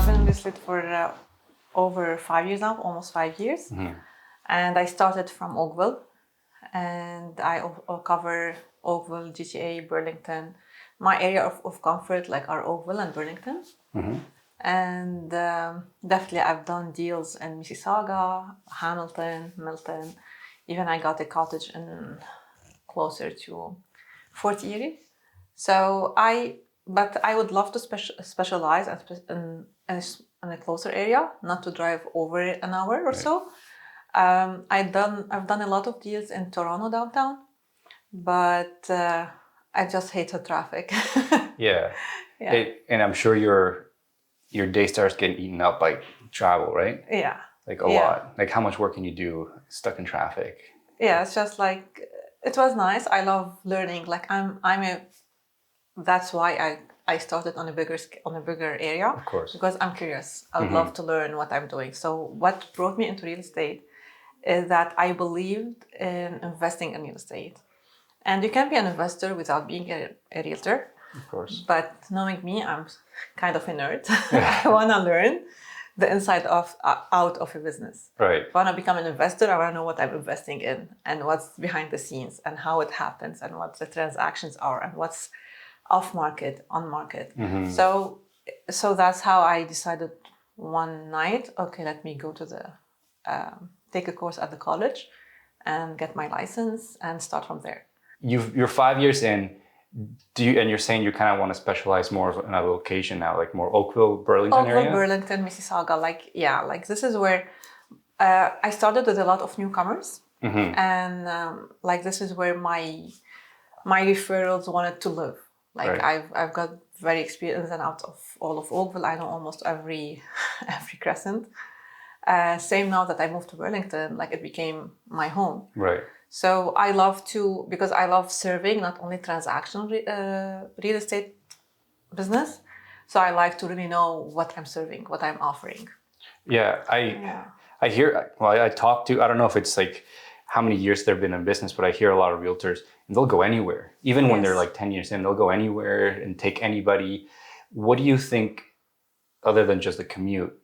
I've been in real estate for over 5 years now, almost 5 years. And I started from Oakville, and I cover Oakville, GTA, Burlington. My area of comfort are Oakville and Burlington. And definitely I've done deals in Mississauga, Hamilton, Milton. Even I got a cottage in closer to Fort Erie. But I would love to specialize in a closer area, not to drive over an hour or so. I've done a lot of deals in Toronto downtown, but I just hate the traffic. Yeah. And I'm sure your day starts getting eaten up by travel, right? Yeah. A lot. How much work can you do stuck in traffic? Yeah, it's just it was nice. I love learning. That's why I started on a bigger area. Of course. Because I'm curious. I would love to learn what I'm doing. So what brought me into real estate is that I believed in investing in real estate. And you can be an investor without being a realtor. Of course. But knowing me, I'm kind of a nerd. I want to learn the inside out of a business. Right. If I want to become an investor, I want to know what I'm investing in and what's behind the scenes and how it happens and what the transactions are and what's off market, on market. So that's how I decided one night, okay, let me go to take a course at the college and get my license and start from there. You're 5 years in. And you're saying you kind of want to specialize more in a location now, more Oakville, Burlington area? Oakville, Burlington, Mississauga, this is where I started with a lot of newcomers. And this is where my referrals wanted to live. Right. I've got very experienced and out of all of Oakville. I know almost every crescent. Same now that I moved to Burlington, it became my home. Right. So I love because I love serving not only transactional real estate business. So I like to really know what I'm serving, what I'm offering. Yeah, I hear. Well, I talk to. I don't know if it's how many years they've been in business, but I hear a lot of realtors, and they'll go anywhere. Even when they're 10 years in, they'll go anywhere and take anybody. What do you think, other than just the commute,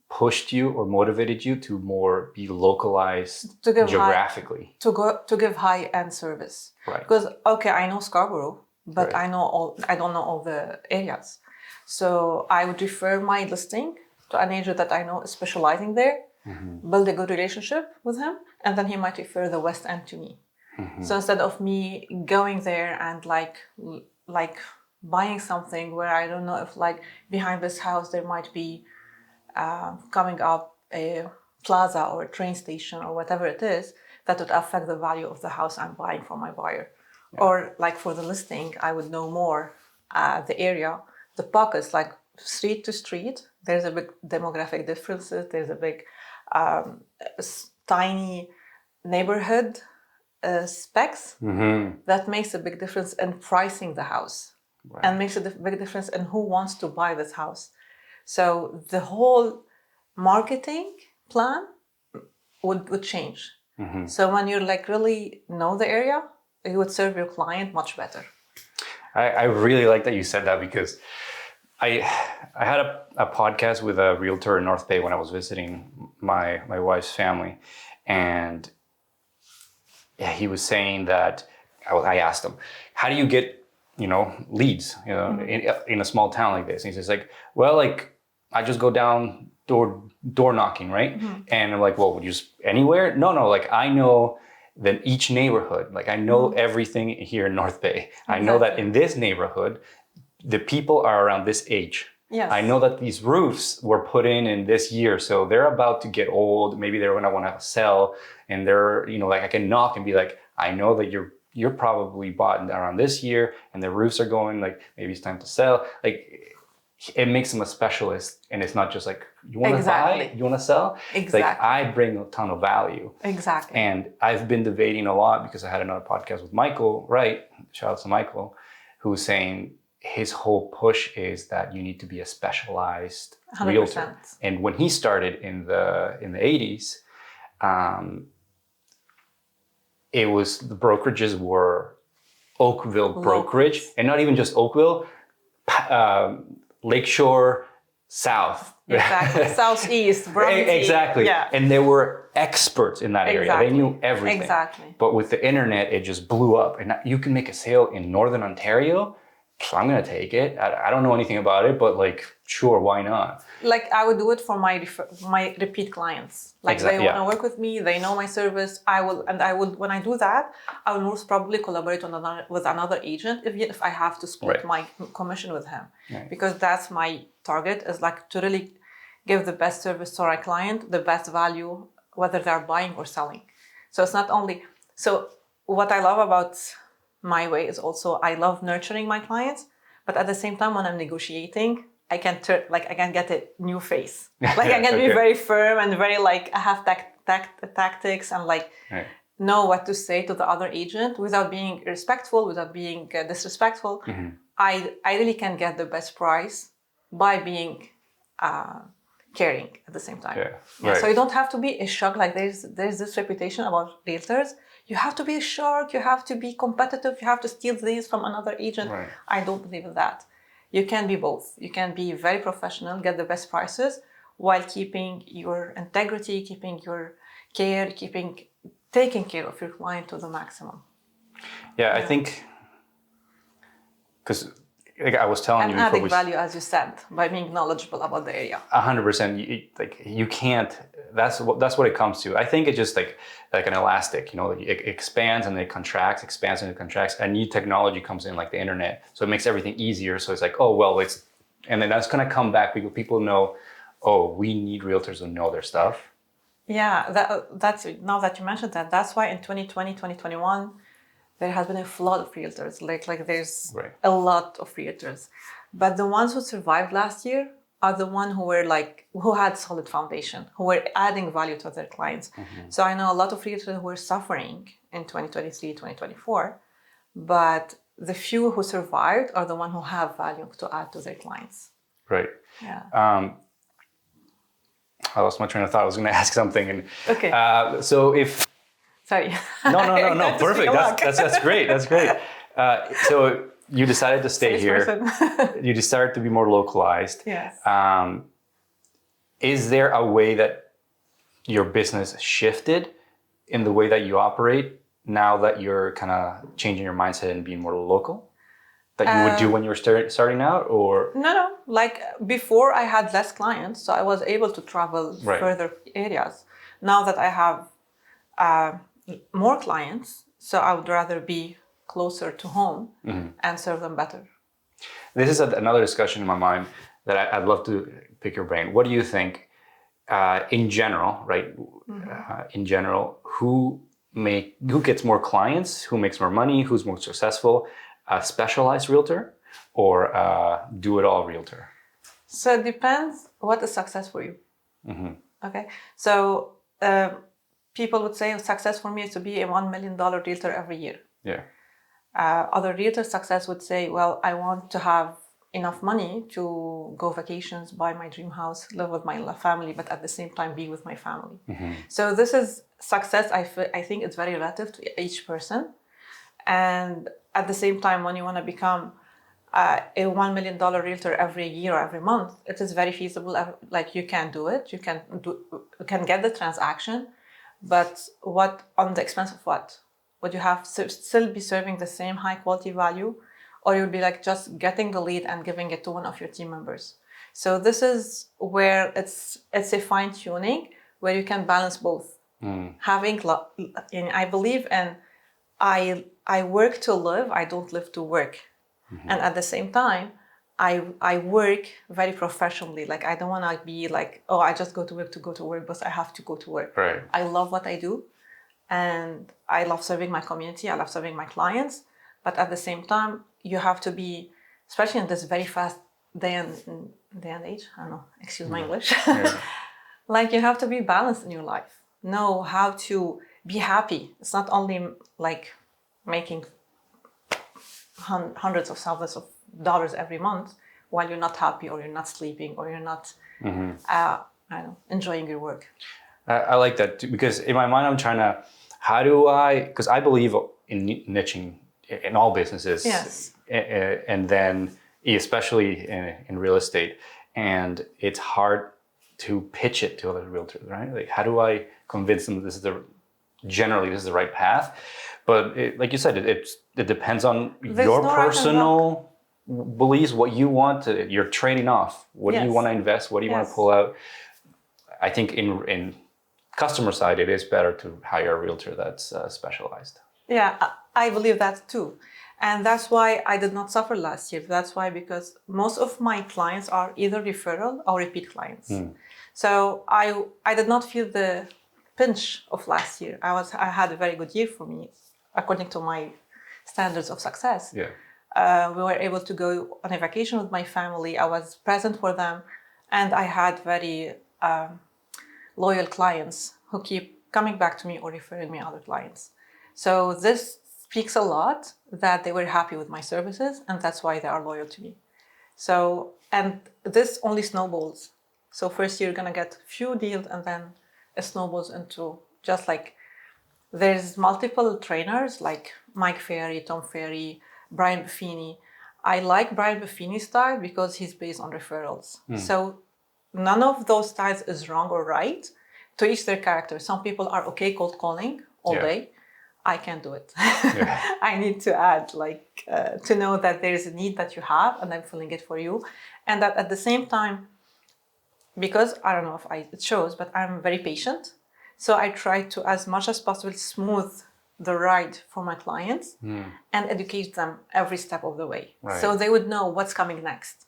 pushed you or motivated you to more be localized geographically? To give high-end service. Right. Because, I know Scarborough, but I don't know all the areas. So I would refer my listing to an agent that I know is specializing there, build a good relationship with him, and then he might refer the West End to me. So instead of me going there and buying something where I don't know if behind this house there might be coming up a plaza or a train station or whatever it is, that would affect the value of the house I'm buying for my buyer. Yeah. Or for the listing, I would know more the area, the pockets, street to street. There's a big demographic differences. There's a big tiny neighborhood specs that makes a big difference in pricing the house. Right. And makes a big difference in who wants to buy this house. So the whole marketing plan would change. So when you really know the area, you would serve your client much better. I really like that you said that, because I had a podcast with a realtor in North Bay when I was visiting my wife's family, and he was saying that I asked him, how do you get leads in a small town like this? And he's just I just go down door knocking, right? And I'm well, would you just anywhere? No, I know that each neighborhood, I know everything here in North Bay. Exactly. I know that in this neighborhood, the people are around this age. Yes. I know that these roofs were put in this year, so they're about to get old. Maybe they're gonna want to sell, and they're I can knock and be I know that you're probably bought around this year, and the roofs are going maybe it's time to sell. It makes them a specialist, and it's not just you want to buy, you want to sell. Exactly. I bring a ton of value. Exactly. And I've been debating a lot, because I had another podcast with Michael, right? Shout out to Michael, who's saying his whole push is that you need to be a specialized 100%. Realtor. And when he started in the 80s, it was the brokerages were Oakville Brokerage, and not even just Oakville. Lakeshore, south. Exactly. Southeast, Brabant. Exactly. Yeah. And they were experts in that area. Exactly. They knew everything. Exactly. But with the internet, it just blew up. And you can make a sale in Northern Ontario. So I'm going to take it. I don't know anything about it, but like, sure, why not? Like I would do it for my repeat clients. Like they want to work with me, they know my service. I will, when I do that, I will most probably collaborate with another agent if I have to split my commission with him. Right. Because that's my target, is like to really give the best service to our client, the best value, whether they're buying or selling. So it's not only, so what I love about my way is also I love nurturing my clients, but at the same time when I'm negotiating, I can get a new face. Like I can be very firm and very like I have tactics and like know what to say to the other agent without being respectful, without being disrespectful. Mm-hmm. I really can get the best price by being caring at the same time. Right. So you don't have to be a shark. Like there's this reputation about realtors. You have to be a shark. You have to be competitive. You have to steal these from another agent. Right. I don't believe in that. You can be both. You can be very professional, get the best prices, while keeping your integrity, keeping your care, taking care of your client to the maximum. Yeah. I think because. Like I was telling you, adding value, as you said, by being knowledgeable about the area. 100%. You can't. That's what it comes to. I think it's just like an elastic. You know, it expands and it contracts, expands and it contracts. And new technology comes in, like the internet, so it makes everything easier. So it's like, oh well, and then that's gonna come back because people know, oh, we need realtors who know their stuff. Yeah, that's now that you mentioned that. That's why in 2020, 2021. There has been a flood of realtors. Like there's a lot of realtors, but the ones who survived last year are the ones who had solid foundation, who were adding value to their clients. Mm-hmm. So I know a lot of realtors who were suffering in 2023, 2024, but the few who survived are the ones who have value to add to their clients. Right. Yeah. I lost my train of thought. I was going to ask something, and so if. Sorry. No. Perfect. That's great. That's great. So you decided to stay here. You decided to be more localized. Yes. Is there a way that your business shifted in the way that you operate now that you're kind of changing your mindset and being more local? That you would do when you were starting out, or? No. Like before, I had less clients, so I was able to travel further areas. Now that I have more clients, so I would rather be closer to home and serve them better. This is another discussion in my mind that I'd love to pick your brain. What do you think, in general, right? Mm-hmm. In general, who gets more clients, who makes more money, who's more successful, a specialized realtor or a do-it-all realtor? So it depends what is success for you. Mm-hmm. Okay, so. People would say success for me is to be a $1 million realtor every year. Yeah. Other realtor success would say, well, I want to have enough money to go vacations, buy my dream house, live with my family, but at the same time be with my family. Mm-hmm. So this is success. I think it's very relative to each person. And at the same time, when you want to become a $1 million realtor every year or every month, it is very feasible. Like you can do it. You can get the transaction. But what on the expense of what? Would you have still be serving the same high quality value, or you'll be like just getting the lead and giving it to one of your team members? So this is where it's a fine tuning where you can balance both. I believe in I work to live. I don't live to work, and at the same time. I work very professionally. Like I don't want to be like, oh, I just go to work, but I have to go to work. Right. I love what I do, and I love serving my community. I love serving my clients, but at the same time, you have to be, especially in this very fast day and age. I don't know. Excuse my English. Yeah. Like you have to be balanced in your life. Know how to be happy. It's not only like making hundreds of thousands of dollars every month while you're not happy or you're not sleeping or you're not enjoying your work. I like that too, because in my mind I'm trying to, because I believe in niching in all businesses. Yes. And then especially in real estate, and it's hard to pitch it to other realtors, right? Like, how do I convince them this is the right path? But like you said, it depends on your personal beliefs, what you want. You're trading off. What do you want to invest? What do you want to pull out? I think in customer side, it is better to hire a realtor that's specialized. Yeah, I believe that too. And that's why I did not suffer last year. That's why, because most of my clients are either referral or repeat clients. So I did not feel the pinch of last year. I had a very good year for me, according to my standards of success. Yeah. We were able to go on a vacation with my family. I was present for them, and I had very loyal clients who keep coming back to me or referring me other clients. So this speaks a lot that they were happy with my services, and that's why they are loyal to me. So, and this only snowballs. So first you're gonna get few deals, and then it snowballs into just like, there's multiple trainers like Mike Ferry, Tom Ferry, Brian Buffini. I like Brian Buffini's style because he's based on referrals. So none of those styles is wrong or right, to each their character. Some people are okay cold calling all day. I can't do it. I need to add to know that there is a need that you have, and I'm filling it for you. And that at the same time, because I don't know if it shows, but I'm very patient. So I try to, as much as possible, smooth the ride for my clients and educate them every step of the way. Right. So they would know what's coming next.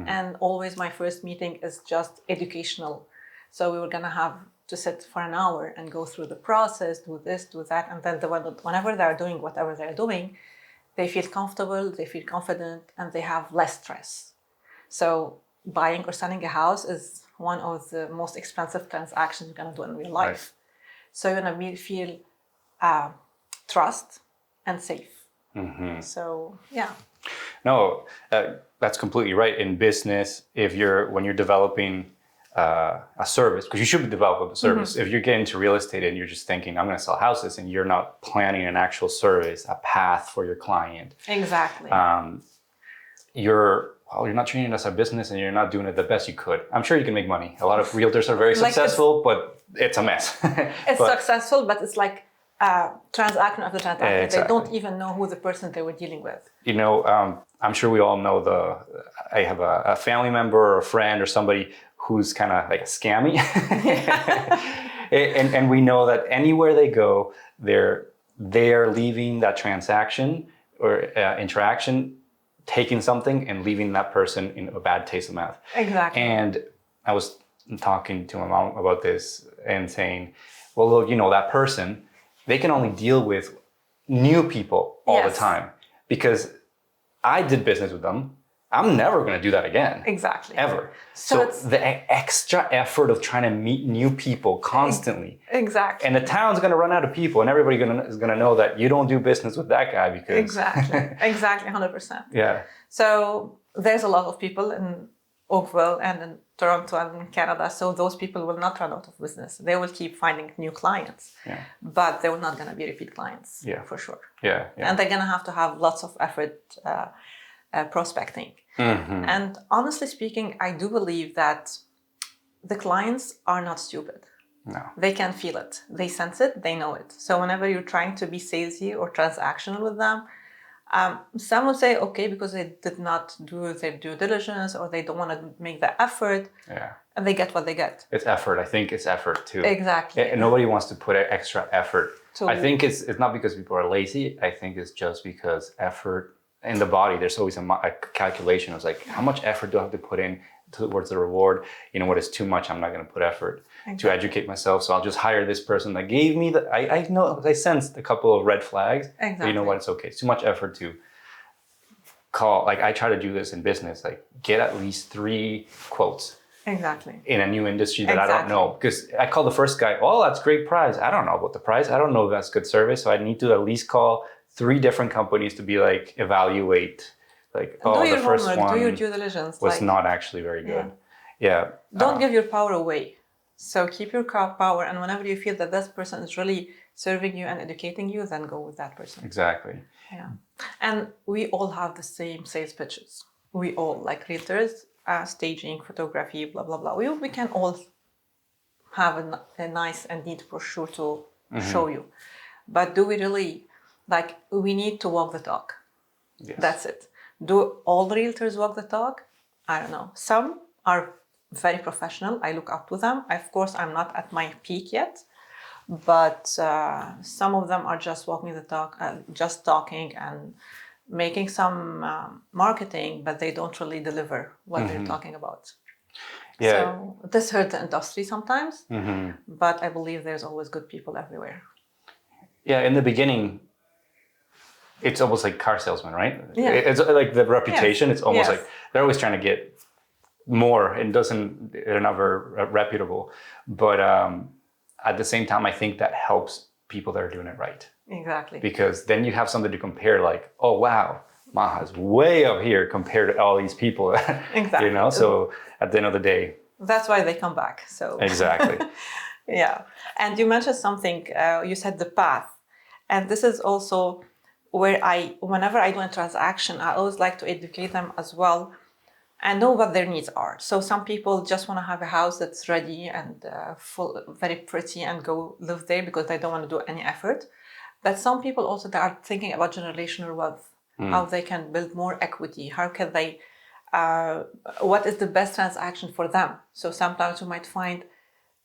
And always my first meeting is just educational. So we were gonna have to sit for an hour and go through the process, do this, do that. And then whenever they're doing whatever they're doing, they feel comfortable, they feel confident, and they have less stress. So buying or selling a house is one of the most expensive transactions you're gonna do in real life. Right. So you're gonna feel trust and safe. So yeah. No, that's completely right. In business, when you're developing a service, because you should be developing a service. If you're getting into real estate and you're just thinking, I'm going to sell houses, and you're not planning an actual service, a path for your client. Exactly. You're not treating it as a business, and you're not doing it the best you could. I'm sure you can make money. A lot of realtors are very successful, but it's a mess. It's successful, but it's like transaction after transaction. Exactly. They don't even know who the person they were dealing with. You know, I'm sure we all know I have a family member or a friend or somebody who's kind of like a scammy. and we know that anywhere they go, they're leaving that transaction or interaction, taking something and leaving that person in a bad taste of mouth. Exactly. And I was talking to my mom about this and saying, well, look, that person, they can only deal with new people all the time, because I did business with them. I'm never going to do that again. Exactly. Ever. So the extra effort of trying to meet new people constantly. Exactly. And the town's going to run out of people, and everybody is going to know that you don't do business with that guy because... Exactly, 100%. Yeah. So there's a lot of people in Oakville and in Toronto and in Canada. So those people will not run out of business. They will keep finding new clients. Yeah. But they're not going to be repeat clients. Yeah. For sure. Yeah. And they're going to have lots of effort prospecting. And honestly speaking, I do believe that the clients are not stupid. No. They can feel it. They sense it. They know it. So whenever you're trying to be salesy or transactional with them, some will say, okay, because they did not do their due diligence or they don't want to make the effort. Yeah. And they get what they get. It's effort. I think it's effort too. Exactly. And nobody wants to put extra effort. I think it's not because people are lazy. I think it's just because effort in the body, there's always a calculation. It's like, how much effort do I have to put in towards the reward? What is too much, I'm not going to put effort to educate myself. So I'll just hire this person that gave me I sensed a couple of red flags. Exactly. But you know what? It's okay. It's too much effort to call. Like, I try to do this in business, like get at least 3 quotes. Exactly. In a new industry that I don't know. Because I call the first guy, oh, that's great price. I don't know about the price. I don't know if that's good service. So I need to at least call 3 different companies to be like, evaluate, like, the first one do your due diligence. Was not actually very good. Yeah. Don't give your power away. So keep your power, and whenever you feel that this person is really serving you and educating you, then go with that person. Exactly. Yeah. And we all have the same sales pitches. We all, like realtors, staging, photography, blah, blah, blah. We can all have a nice and neat brochure to show you. But do we really, like, we need to walk the talk. Yes. That's it. Do all realtors walk the talk? I don't know. Some are very professional. I look up to them. Of course, I'm not at my peak yet, but some of them are just walking the talk, just talking and making some marketing, but they don't really deliver what they're talking about. Yeah. So this hurts the industry sometimes, but I believe there's always good people everywhere. Yeah, in the beginning, it's almost like car salesman, right? Yeah. It's like the reputation. Yes. It's almost Yes. like they're always trying to get more, and they're never reputable. But at the same time, I think that helps people that are doing it right. Exactly. Because then you have something to compare, like, oh wow, Maha's way up here compared to all these people. Exactly. You know, so at the end of the day, that's why they come back. So exactly. Yeah. And you mentioned something, you said the path. And this is also where whenever I do a transaction, I always like to educate them as well and know what their needs are. So some people just want to have a house that's ready and very pretty and go live there because they don't want to do any effort. But some people also that are thinking about generational wealth, how they can build more equity, how can they, what is the best transaction for them. So sometimes you might find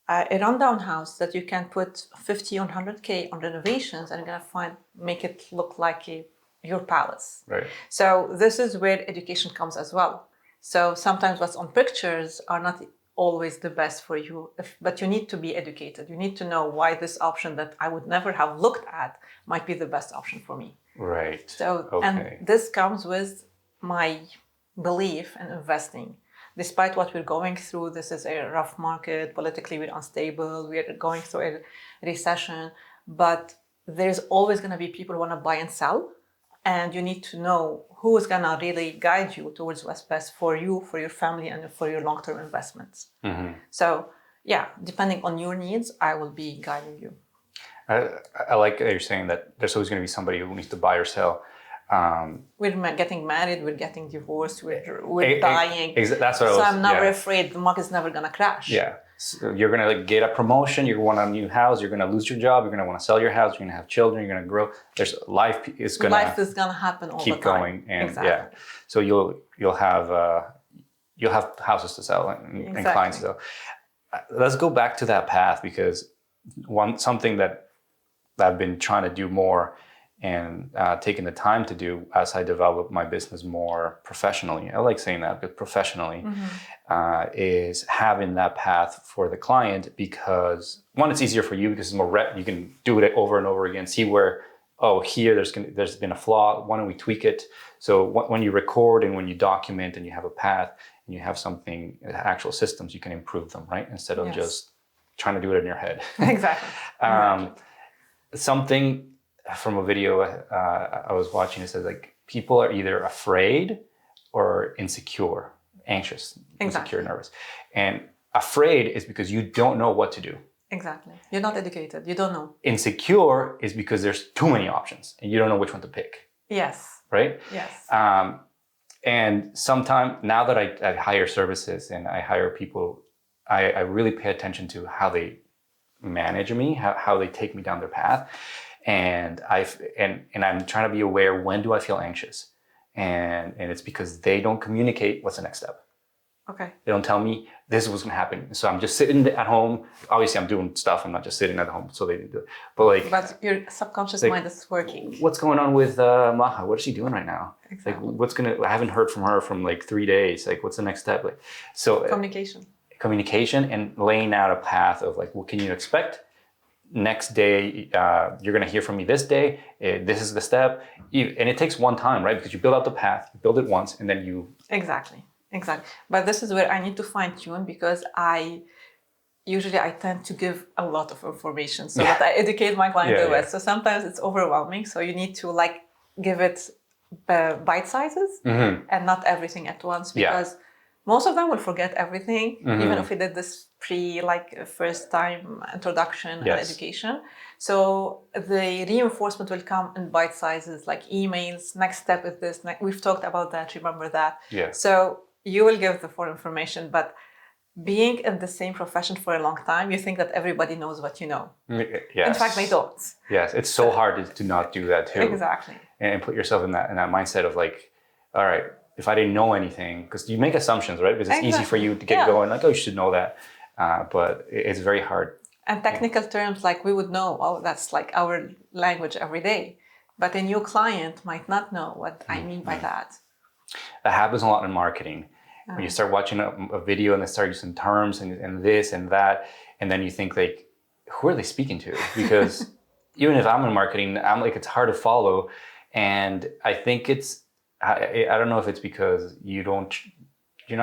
a rundown house that you can put 50 or 100K on renovations and you're going to make it look like your palace. Right. So this is where education comes as well. So sometimes what's on pictures are not always the best for you, but you need to be educated. You need to know why this option that I would never have looked at might be the best option for me. Right. So, okay. And this comes with my belief in investing. Despite what we're going through, this is a rough market, politically we're unstable, we're going through a recession, but there's always going to be people who want to buy and sell, and you need to know who is going to really guide you towards what's best for you, for your family, and for your long-term investments. So yeah, depending on your needs, I will be guiding you. I like that you're saying that there's always going to be somebody who needs to buy or sell. We're getting married, we're getting divorced, we're dying. That's what so I'm never afraid the market's never gonna crash. Yeah, so you're gonna get a promotion, you're going to a new house, you're gonna lose your job, you're gonna want to sell your house, you're gonna have children, you're gonna grow. Life is gonna happen all keep the time. going, and exactly. yeah, so you'll have houses to sell and clients to sell. Let's go back to that path, because something that I've been trying to do more and taking the time to do as I develop my business more professionally. I like saying that, but professionally, is having that path for the client, because one, it's easier for you because it's more you can do it over and over again, see where, here there's been a flaw, why don't we tweak it? So when you record and when you document and you have a path and you have something, actual systems, you can improve them, right? Instead of just trying to do it in your head. Exactly. Something from a video I was watching, it says like people are either afraid or insecure, anxious, insecure, nervous. And afraid is because you don't know what to do. Exactly. You're not educated. You don't know. Insecure is because there's too many options and you don't know which one to pick. Yes. Right? Yes. And sometimes now that I hire services and I hire people, I really pay attention to how they manage me, how they take me down their path. And I'm trying to be aware, when do I feel anxious? And it's because they don't communicate what's the next step. Okay. They don't tell me this is what's going to happen. So I'm just sitting at home. Obviously, I'm doing stuff. I'm not just sitting at home. So they do it. But your subconscious mind is working. What's going on with Maha? What is she doing right now? Exactly. Like, I haven't heard from her from like 3 days. Like, what's the next step? Like, so communication and laying out a path of like, what can you expect? Next day, you're going to hear from me this day. This is the step. And it takes one time, right? Because you build out the path, you build it once, and then you... Exactly. But this is where I need to fine tune, because I tend to give a lot of information so that I educate my client the best. So sometimes it's overwhelming. So you need to like give it bite sizes and not everything at once, because most of them will forget everything, even if we did this first time introduction and education. So the reinforcement will come in bite sizes, like emails. Next step is this. We've talked about that. Remember that. Yeah. So you will give the full information, but being in the same profession for a long time, you think that everybody knows what you know. Yes. In fact, they don't. Yes, it's so hard to not do that too. Exactly. And put yourself in that mindset of like, all right, if I didn't know anything, because you make assumptions, right? Because it's easy for you to get going, like, oh, you should know that. But it's very hard. And technical terms, like we would know, oh, that's like our language every day. But a new client might not know what I mean by that. That happens a lot in marketing. When you start watching a video and they start using terms and this and that, and then you think like, who are they speaking to? Because even if I'm in marketing, I'm like, it's hard to follow. And I think I don't know if it's because you're not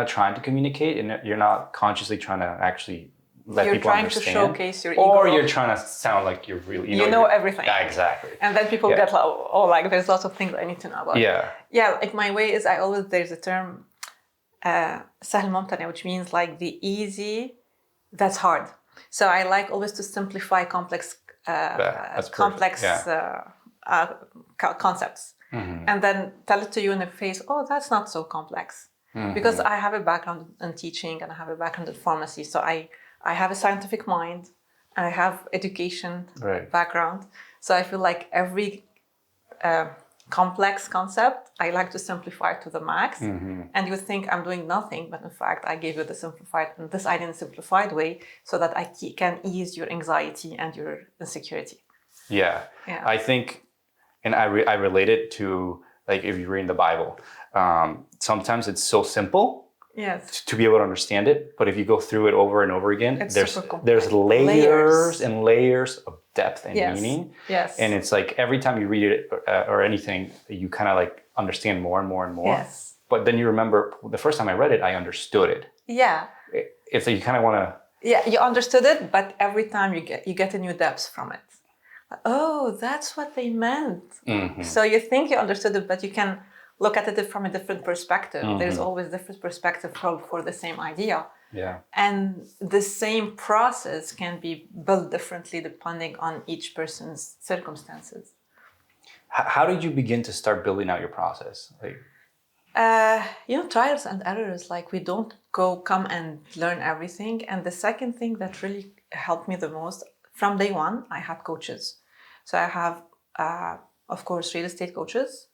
trying to communicate and you're not consciously trying to actually let people understand. You're trying to showcase your ego. Or you're trying to sound like you're really, you know everything. Yeah, exactly. And then people get like, oh, like there's lots of things I need to know about. Yeah. Yeah, like my way is there's a term, سهل ممتنع, which means like the easy, that's hard. So I like always to simplify complex concepts. Mm-hmm. And then tell it to you in the face, oh, that's not so complex. Mm-hmm. Because I have a background in teaching and I have a background in pharmacy. So I have a scientific mind, I have education background. So I feel like every complex concept, I like to simplify to the max. Mm-hmm. And you think I'm doing nothing, but in fact, I gave you the simplified, and this I did in a simplified way so that I can ease your anxiety and your insecurity. Yeah. I think, and I relate it to, like, if you read in the Bible, sometimes it's so simple to be able to understand it. But if you go through it over and over again, there's layers and layers of depth and meaning. Yes. And it's like every time you read it or anything, you kind of like understand more and more and more. Yes. But then you remember the first time I read it, I understood it. Yeah. It's like you kind of want to. Yeah, you understood it, but every time you get a new depth from it. Oh, that's what they meant. Mm-hmm. So you think you understood it, but you can look at it from a different perspective. Mm-hmm. There's always different perspective for the same idea. Yeah. And the same process can be built differently depending on each person's circumstances. How did you begin to start building out your process? Like, trials and errors. Like we don't come and learn everything. And the second thing that really helped me the most, from day one, I had coaches. So I have, of course, real estate coaches.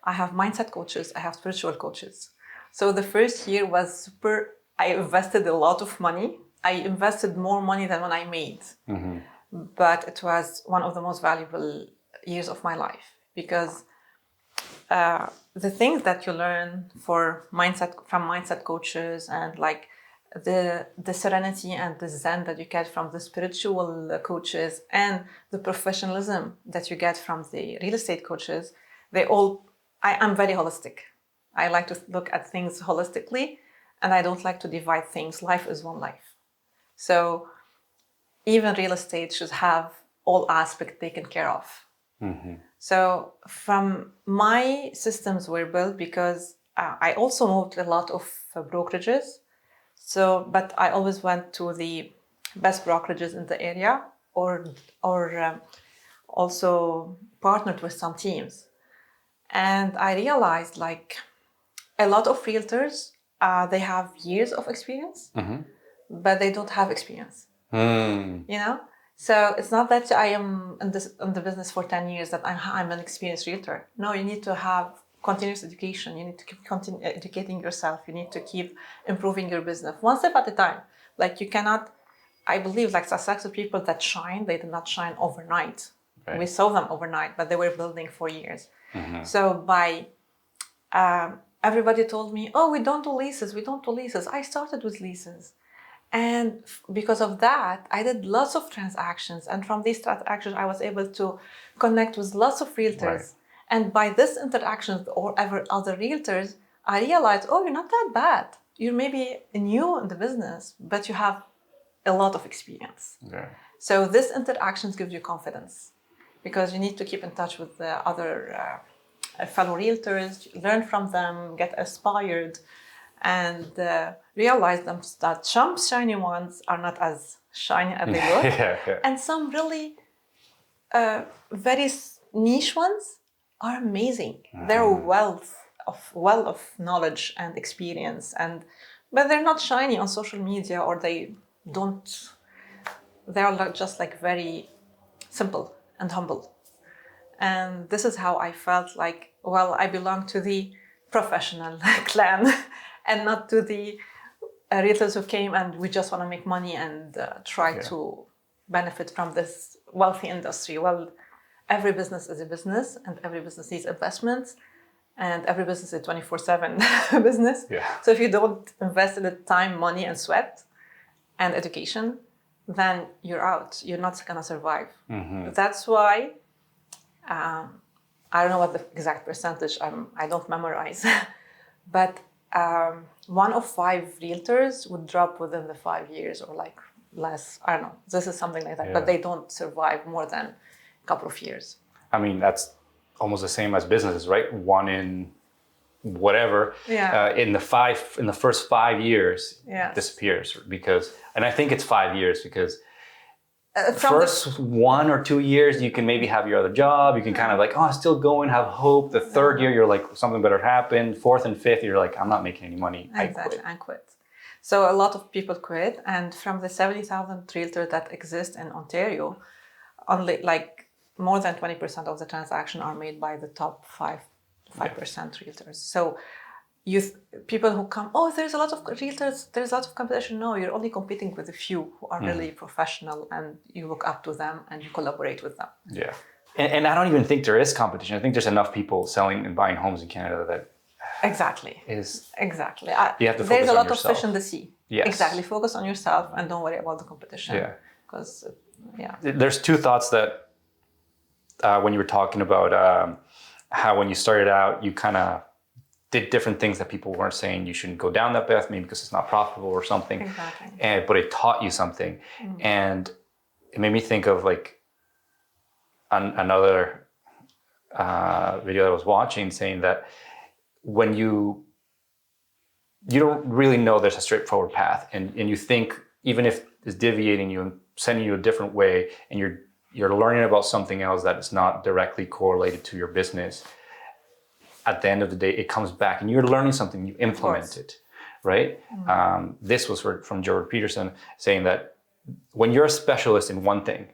I have mindset coaches. I have spiritual coaches. So the first year was super. I invested a lot of money. I invested more money than when I made. Mm-hmm. But it was one of the most valuable years of my life because the things that you learn from mindset coaches and like the serenity and the zen that you get from the spiritual coaches and the professionalism that you get from the real estate coaches, I'm very holistic. I like to look at things holistically and I don't like to divide things. Life is one life. So even real estate should have all aspects taken care of. Mm-hmm. So from my systems were built because I also moved a lot of brokerages. So, but I always went to the best brokerages in the area or also partnered with some teams. And I realized like a lot of realtors, they have years of experience, mm-hmm. but they don't have experience, So it's not that I am in the business for 10 years that I'm an experienced realtor. No, you need to have continuous education. You need to keep educating yourself. You need to keep improving your business one step at a time. Like you cannot, I believe like successful people that shine, they did not shine overnight. Right. We saw them overnight, but they were building for years. Mm-hmm. So everybody told me, oh, we don't do leases. I started with leases. And because of that, I did lots of transactions. And from these transactions, I was able to connect with lots of realtors. Right. And by this interactions or other realtors, I realized, oh, you're not that bad. You're maybe new in the business, but you have a lot of experience. Okay. So this interactions gives you confidence because you need to keep in touch with the other fellow realtors, learn from them, get inspired, and realize that some shiny ones are not as shiny as they look. Yeah. And some really very niche ones are amazing. Mm-hmm. They're a wealth well of knowledge and experience, but they're not shiny on social media, or they're just like very simple and humble. And this is how I felt like, well, I belong to the professional clan and not to the realtors who came and we just want to make money and try to benefit from this wealthy industry. Well, every business is a business, and every business needs investments, and every business is a 24/7 business. Yeah. So if you don't invest in the time, money, and sweat and education, then you're out. You're not going to survive. That's why, I don't know what the exact percentage, I don't memorize, but 1 of 5 realtors would drop within the 5 years or like less. I don't know. This is something like that, but they don't survive more than a couple of years. I mean, that's almost the same as businesses, right? 1 in whatever in the first 5 years disappears because, and I think it's 5 years because first 1 or 2 years you can maybe have your other job, you can kind of like, oh, still going, have hope. The 3rd year you're like, something better happened. 4th and 5th you're like, I'm not making any money. I quit. So a lot of people quit, and from the 70,000 realtors that exist in Ontario, only like more than 20% of the transactions are made by the top 5% realtors. So people who come, oh, there's a lot of realtors, there's a lot of competition. No, you're only competing with a few who are really professional, and you look up to them and you collaborate with them. Yeah. And I don't even think there is competition. I think there's enough people selling and buying homes in Canada that Exactly. You have to focus there's a lot on yourself. of fish in the sea. Yes. Exactly. Focus on yourself and don't worry about the competition. Yeah. Because, There's 2 thoughts that when you were talking about how when you started out, you kind of did different things that people weren't saying you shouldn't go down that path, maybe because it's not profitable or something. Exactly. But it taught you something. And it made me think of like another video I was watching saying that when you don't really know there's a straightforward path, and you think even if it's deviating you and sending you a different way, and you're learning about something else that is not directly correlated to your business, at the end of the day it comes back and you're learning something, you implement it, right? This was from Jordan Peterson saying that when you're a specialist in one thing,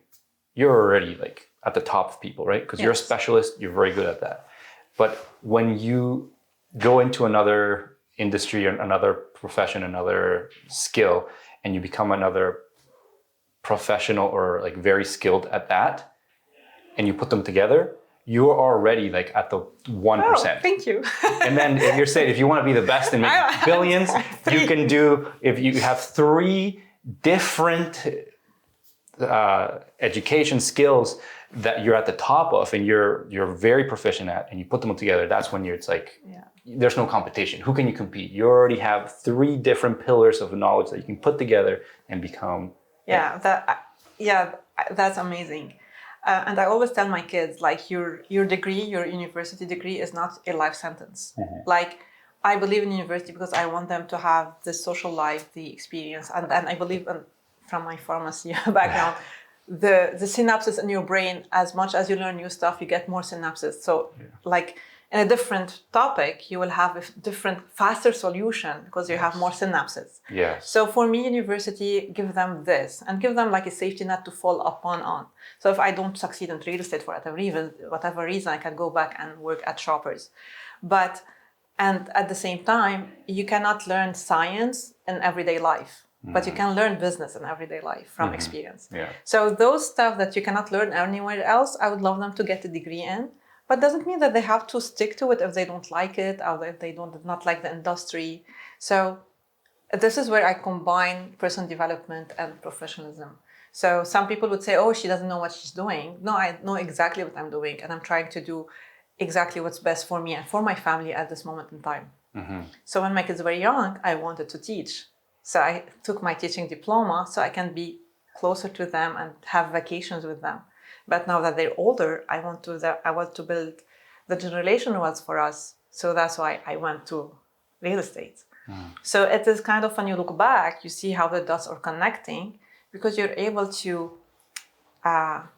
you're already like at the top of people, right? Because you're a specialist, you're very good at that. But when you go into another industry, another profession, another skill, and you become another professional or like very skilled at that, and you put them together, you're already like at the 1%. Oh, thank you. And then if you're saying, if you want to be the best and make billions, you can do, if you have 3 different education skills that you're at the top of and you're very proficient at, and you put them together, that's when it's like, there's no competition. Who can you compete? You already have 3 different pillars of knowledge that you can put together and become. That's amazing. And I always tell my kids, like your degree, your university degree is not a life sentence. Like I believe in university because I want them to have the social life, the experience, and I believe in, from my pharmacy background, the synapses in your brain, as much as you learn new stuff, you get more synapses. So like in a different topic, you will have a different, faster solution because you have more synapses. So for me, university, give them this and give them like a safety net to fall upon on. So if I don't succeed in real estate for whatever reason, I can go back and work at Shoppers. And at the same time, you cannot learn science in everyday life. But you can learn business in everyday life from experience. So those stuff that you cannot learn anywhere else, I would love them to get a degree in. But doesn't mean that they have to stick to it if they don't like it or if they did not like the industry. So this is where I combine personal development and professionalism. So some people would say, oh, she doesn't know what she's doing. No, I know exactly what I'm doing, and I'm trying to do exactly what's best for me and for my family at this moment in time. So when my kids were young, I wanted to teach. So I took my teaching diploma so I can be closer to them and have vacations with them. But now that they're older, I want to build the generational wealth for us. So that's why I went to real estate. So it is kind of, when you look back, you see how the dots are connecting because you're able to.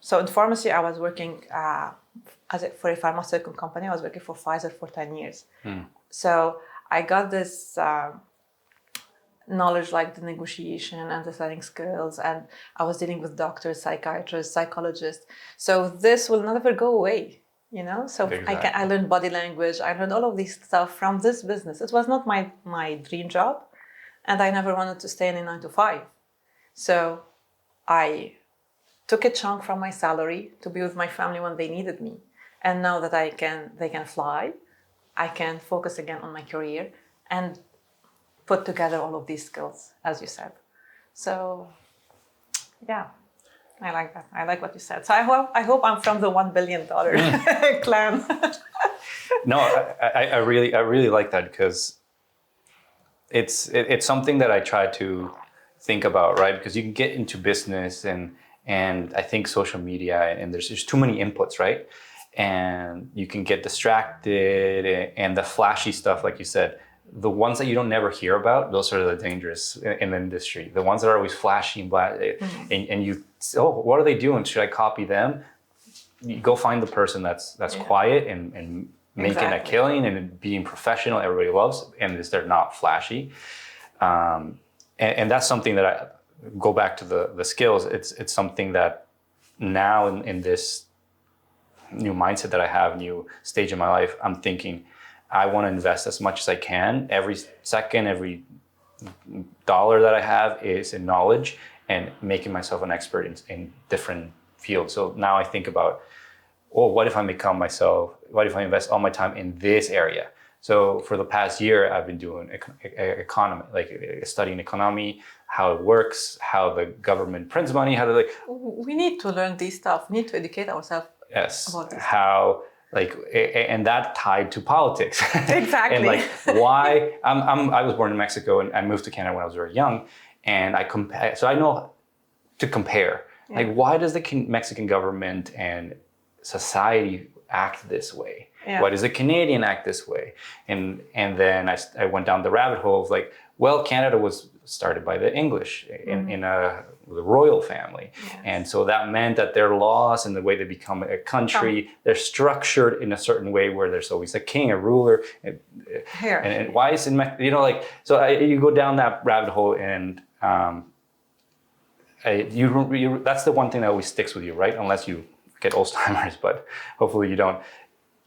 So in pharmacy, I was working for a pharmaceutical company. I was working for Pfizer for 10 years. So I got this knowledge, like the negotiation and the selling skills, and I was dealing with doctors, psychiatrists, psychologists. So this will never go away, you know. So Exactly. I learned body language. I learned all of these stuff from this business. It was not my dream job, and I never wanted to stay in a 9 to 5. So I took a chunk from my salary to be with my family when they needed me. And now that they can fly, I can focus again on my career and put together all of these skills, as you said. So, yeah, I like that. I like what you said. So I hope I'm from the $1 billion clan. No, I really like that, because it's something that I try to think about, right? Because you can get into business and I think social media, and there's too many inputs, right? And you can get distracted, and the flashy stuff, like you said, the ones that you don't never hear about, those are the dangerous in the industry. The ones that are always flashy and you, oh, what are they doing? Should I copy them? You go find the person that's quiet and making a killing and being professional, everybody loves, and they're not flashy. And that's something that I go back to the skills. It's something that now in this new mindset that I have, new stage in my life, I'm thinking I want to invest as much as I can. Every second, every dollar that I have is in knowledge and making myself an expert in different fields. So now I think about, what if I become myself? What if I invest all my time in this area? So for the past year, I've been doing economy, like studying economy, how it works, how the government prints money, how to We need to learn this stuff. We need to educate ourselves. Yes, about this how and that tied to politics. Exactly. And like why I was born in Mexico and I moved to Canada when I was very young, and I compare. So I know to compare. Yeah. Like, why does the Mexican government and society act this way? Yeah. Why does the Canadian act this way? And then I went down the rabbit hole of like, well, Canada was started by the English in the royal family. Yes. And so that meant that their laws and the way they become a country, they're structured in a certain way where there's always a king, a ruler. And why is so you go down that rabbit hole, and that's the one thing that always sticks with you, right? Unless you get Alzheimer's, but hopefully you don't.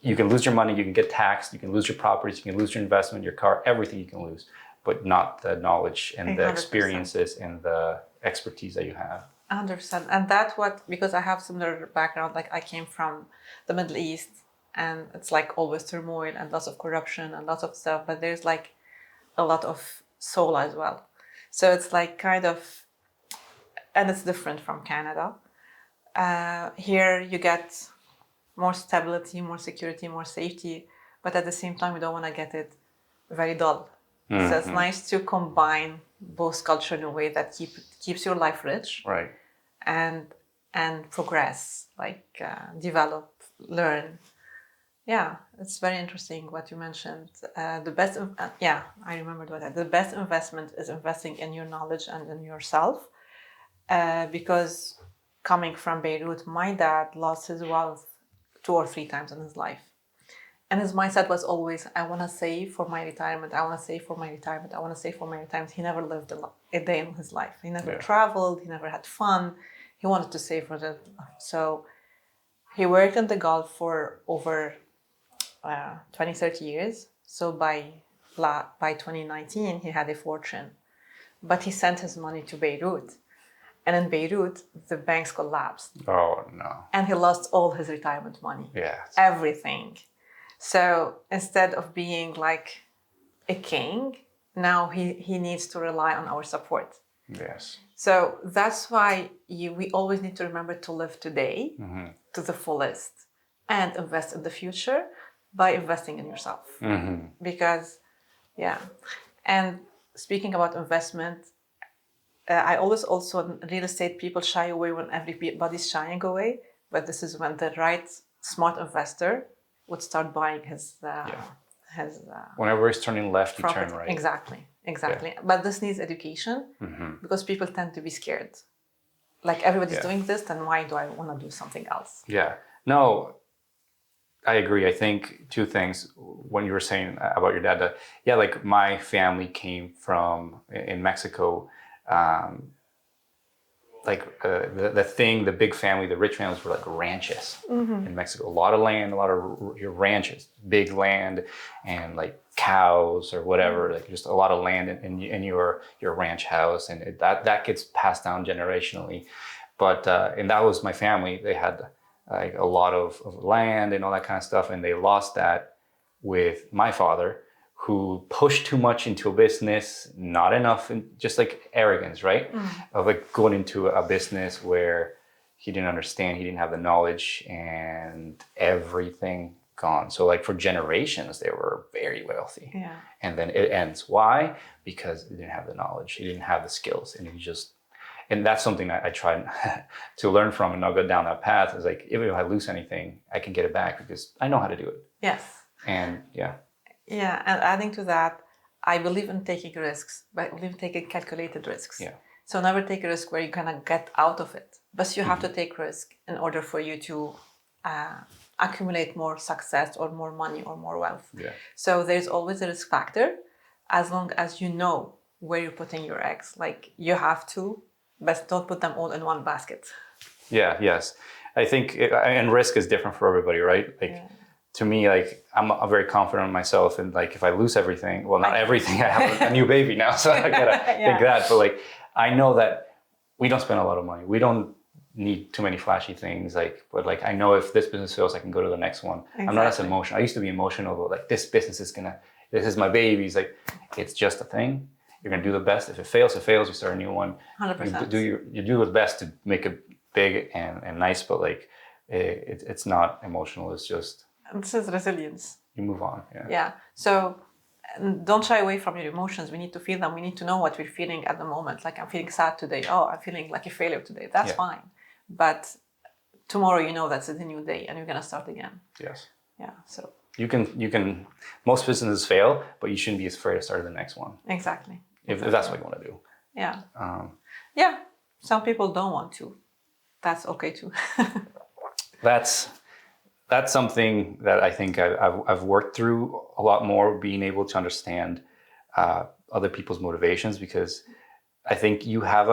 You can lose your money, you can get taxed, you can lose your properties, you can lose your investment, your car, everything you can lose, but not the knowledge and 100%. The experiences and the expertise that you have. 100%. And that's because I have similar background, like I came from the Middle East, and it's like always turmoil and lots of corruption and lots of stuff, but there's like a lot of soul as well. So it's like kind of, and it's different from Canada. Here you get more stability, more security, more safety, but at the same time, we don't want to get it very dull. Mm-hmm. So it's nice to combine both culture in a way that keeps your life rich, right? And progress, like develop, learn. Yeah, it's very interesting what you mentioned. I remembered what the best investment is investing in your knowledge and in yourself, because coming from Beirut, my dad lost his wealth 2 or 3 times in his life. And his mindset was always, I want to save for my retirement. I want to save for my retirement. I want to save for my retirement. He never lived a day in his life. He never traveled. He never had fun. He wanted to save for that. So he worked in the Gulf for over 20, 30 years. So by 2019, he had a fortune. But he sent his money to Beirut. And in Beirut, the banks collapsed. Oh, no. And he lost all his retirement money. Yeah. Everything. So instead of being like a king, now he needs to rely on our support. Yes. So that's why we always need to remember to live today to the fullest and invest in the future by investing in yourself. Mm-hmm. Because, and speaking about investment, I always also in real estate, people shy away when everybody's shying away, but this is when the right smart investor would start buying his whenever it's turning left, you turn right. Exactly. Yeah. But this needs education because people tend to be scared. Like everybody's doing this, then why do I want to do something else? Yeah. No, I agree. I think two things when you were saying about your dad, that, yeah, like my family came from in Mexico. The big family, the rich families were like ranches in Mexico. A lot of land, a lot of your ranches, big land, and like cows or whatever, like just a lot of land in your ranch house, and that gets passed down generationally. But and that was my family. They had like a lot of land and all that kind of stuff, and they lost that with my father, who pushed too much into a business, not enough, just like arrogance, right? Of like going into a business where he didn't understand, he didn't have the knowledge, and everything gone. So like for generations, they were very wealthy. Yeah. And then it ends. Why? Because he didn't have the knowledge, he didn't have the skills, and that's something I try to learn from and not go down that path. Is like, even if I lose anything, I can get it back because I know how to do it. Yes. And yeah. Yeah, and adding to that, I believe in taking risks, but I believe in taking calculated risks. Yeah. So never take a risk where you cannot get out of it. But you have to take risk in order for you to accumulate more success or more money or more wealth. Yeah. So there's always a risk factor, as long as you know where you're putting your eggs. Like you have to, but don't put them all in one basket. Yeah. Yes. I think, and risk is different for everybody, right? Like, to me, like I'm very confident in myself, and like if I lose everything, well, not everything, I have a new baby now, so I gotta think that. But like I know that we don't spend a lot of money. We don't need too many flashy things. But I know if this business fails, I can go to the next one. Exactly. I'm not as emotional. I used to be emotional about like this business this is my baby. It's like it's just a thing. You're gonna do the best. If it fails, it fails. You start a new one. 100%. You do your best to make it big and nice, but like it's not emotional. It's just. This is resilience. You move on. Yeah. So don't shy away from your emotions. We need to feel them. We need to know what we're feeling at the moment. Like I'm feeling sad today. Oh, I'm feeling like a failure today. That's fine. But tomorrow, you know, that's a new day and you're going to start again. Yes. Yeah. So you can, most businesses fail, but you shouldn't be afraid to start the next one. Exactly. If that's what you want to do. Yeah. Yeah. Some people don't want to. That's okay too. That's something that I think I've worked through a lot more, being able to understand other people's motivations, because I think you have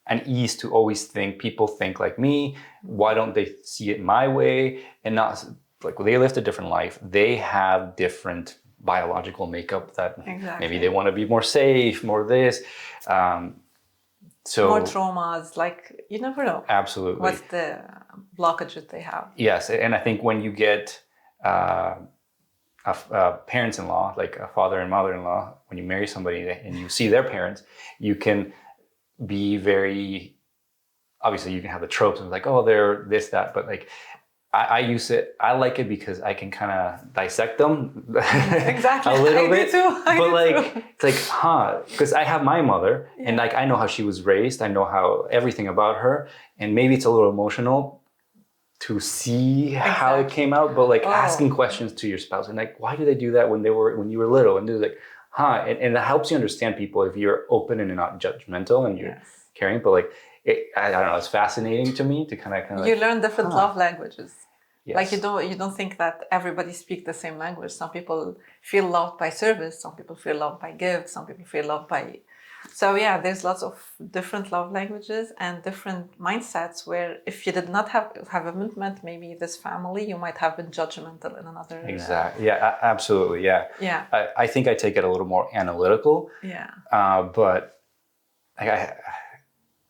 an ease to always think people think like me. Why don't they see it my way? And not like they lived a different life. They have different biological makeup that maybe they want to be more safe, more this. So more traumas, like you never know. Absolutely. What's the blockages they have? Yes, and I think when you get parents-in-law, like a father and mother-in-law, when you marry somebody and you see their parents, you can be very, obviously you can have the tropes and like, oh, they're this, that, but like I like it because I can kind of dissect them exactly a little bit. But like it's like, because I have my mother and like I know how she was raised. I know how everything about her, and maybe it's a little emotional to see how it came out. But like asking questions to your spouse and like, why did they do that when you were little? And they're like, and it helps you understand people if you're open and not judgmental and you're caring. But like, I don't know, it's fascinating to me to kind of you learn different love languages. Yes. Like you don't think that everybody speaks the same language. Some people feel loved by service, some people feel loved by gifts, some people feel loved by. So yeah, there's lots of different love languages and different mindsets where if you did not have commitment, maybe this family, you might have been judgmental in another. Exactly. Yeah, absolutely. Yeah. Yeah. I think I take it a little more analytical. Yeah. But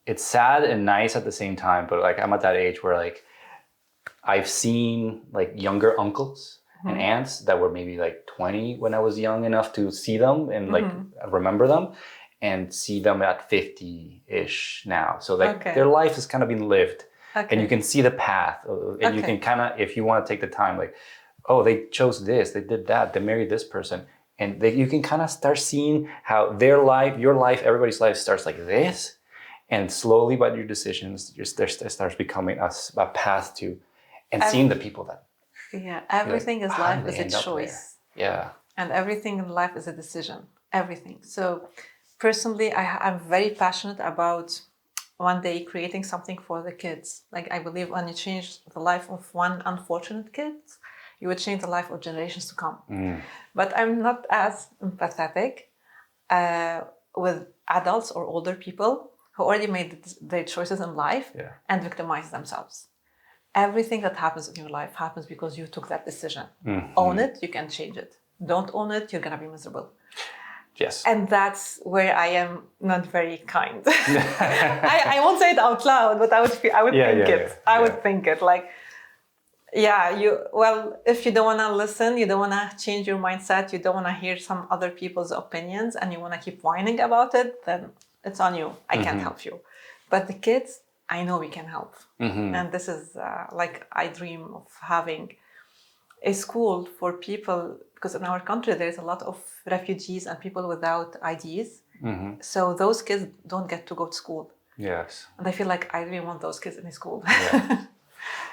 it's sad and nice at the same time. But like I'm at that age where like I've seen like younger uncles and aunts that were maybe like 20 when I was young enough to see them and like remember them, and see them at 50-ish now. So like their life has kind of been lived, and you can see the path, and you can kind of, if you want to take the time, like, oh, they chose this, they did that, they married this person, and you can kind of start seeing how their life, your life, everybody's life starts like this, and slowly by your decisions, there starts becoming a path to. And seeing the people that... Yeah, everything in life is a choice. Yeah. And everything in life is a decision. Everything. So personally, I'm very passionate about one day creating something for the kids. Like I believe when you change the life of one unfortunate kid, you would change the life of generations to come. But I'm not as empathetic with adults or older people who already made their choices in life and victimize themselves. Everything that happens in your life happens because you took that decision. Own it, you can change it. Don't own it, you're gonna be miserable. Yes. And that's where I am not very kind. I won't say it out loud, but I would think it. I would think it like, if you don't want to listen, you don't want to change your mindset, you don't want to hear some other people's opinions, and you want to keep whining about it, then it's on you. I can't help you. But the kids, I know we can help. And this is I dream of having a school for people, because in our country there's a lot of refugees and people without IDs. So those kids don't get to go to school. Yes. And I feel like I really want those kids in school.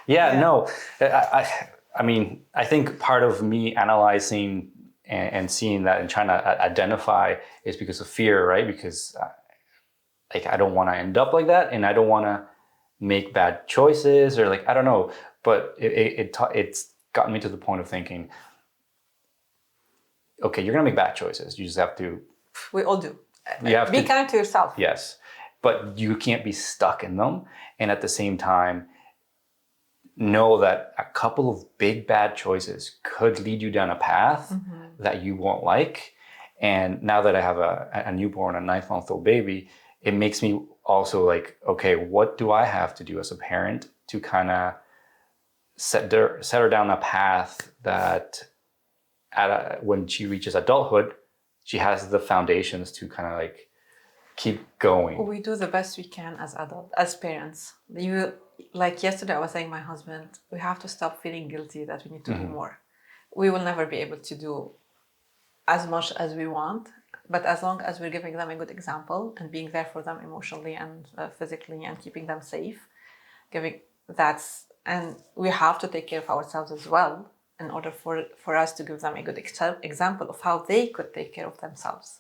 No. I mean, I think part of me analyzing and seeing that and trying to identify is because of fear, right? Because I don't want to end up like that, and I don't want to make bad choices, or I don't know. But it's gotten me to the point of thinking, okay, you're gonna make bad choices. You just have to. We all do. Be kind to yourself. Yes, but you can't be stuck in them, and at the same time, know that a couple of big bad choices could lead you down a path that you won't like. And now that I have a newborn, a 9-month-old baby, it makes me also okay, what do I have to do as a parent to kind of set her down a path that when she reaches adulthood, she has the foundations to kind of keep going. We do the best we can as adults, as parents. Yesterday I was saying to my husband, we have to stop feeling guilty that we need to do more. We will never be able to do as much as we want, but as long as we're giving them a good example and being there for them emotionally and physically and keeping them safe, and we have to take care of ourselves as well in order for us to give them a good example of how they could take care of themselves.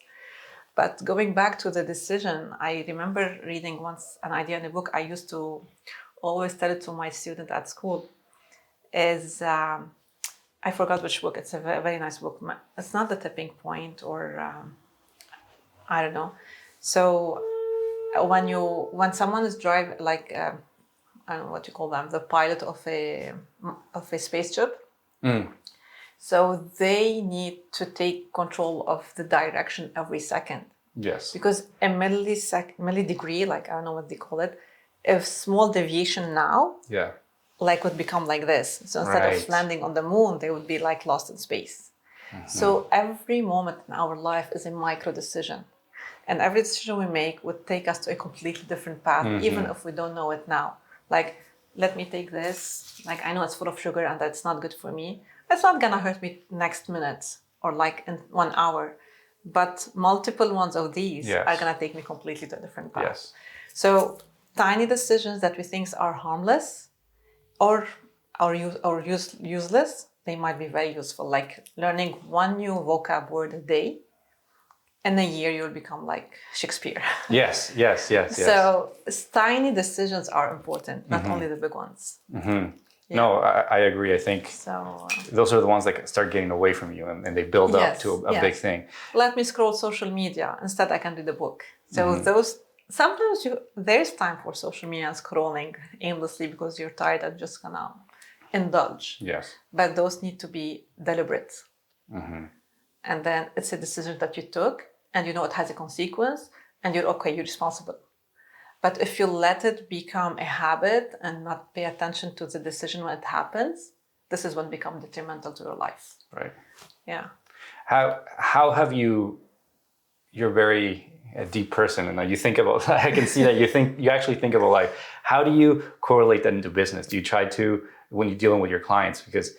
But going back to the decision, I remember reading once an idea in a book. I used to always tell it to my student at school. I forgot which book. It's a very nice book. It's not The Tipping Point, or I don't know. So when someone is driving, I don't know what you call them, the pilot of a spaceship. So they need to take control of the direction every second. Yes. Because a millidegree, I don't know what they call it, a small deviation now, would become like this. So instead of landing on the moon, they would be lost in space. So every moment in our life is a micro decision. And every decision we make would take us to a completely different path, even if we don't know it now. Let me take this. I know it's full of sugar and that's not good for me. It's not gonna hurt me next minute or in 1 hour. But multiple ones of these are gonna take me completely to a different path. Yes. So tiny decisions that we think are harmless or useless, they might be very useful. Like learning one new vocab word a day. In a year, you'll become like Shakespeare. Yes. So tiny decisions are important, not only the big ones. Yeah. No, I agree. I think those are the ones that start getting away from you and they build up to a big thing. Let me scroll social media. Instead, I can read a book. So sometimes there's time for social media and scrolling aimlessly because you're tired and just gonna indulge. Yes. But those need to be deliberate. And then it's a decision that you took and you know it has a consequence and you're responsible. But if you let it become a habit and not pay attention to the decision when it happens, this is when it becomes detrimental to your life. Right. Yeah. How have you're very a deep person, and you think about, I can see that you actually think about life. How do you correlate that into business? Do you try to, when you're dealing with your clients? Because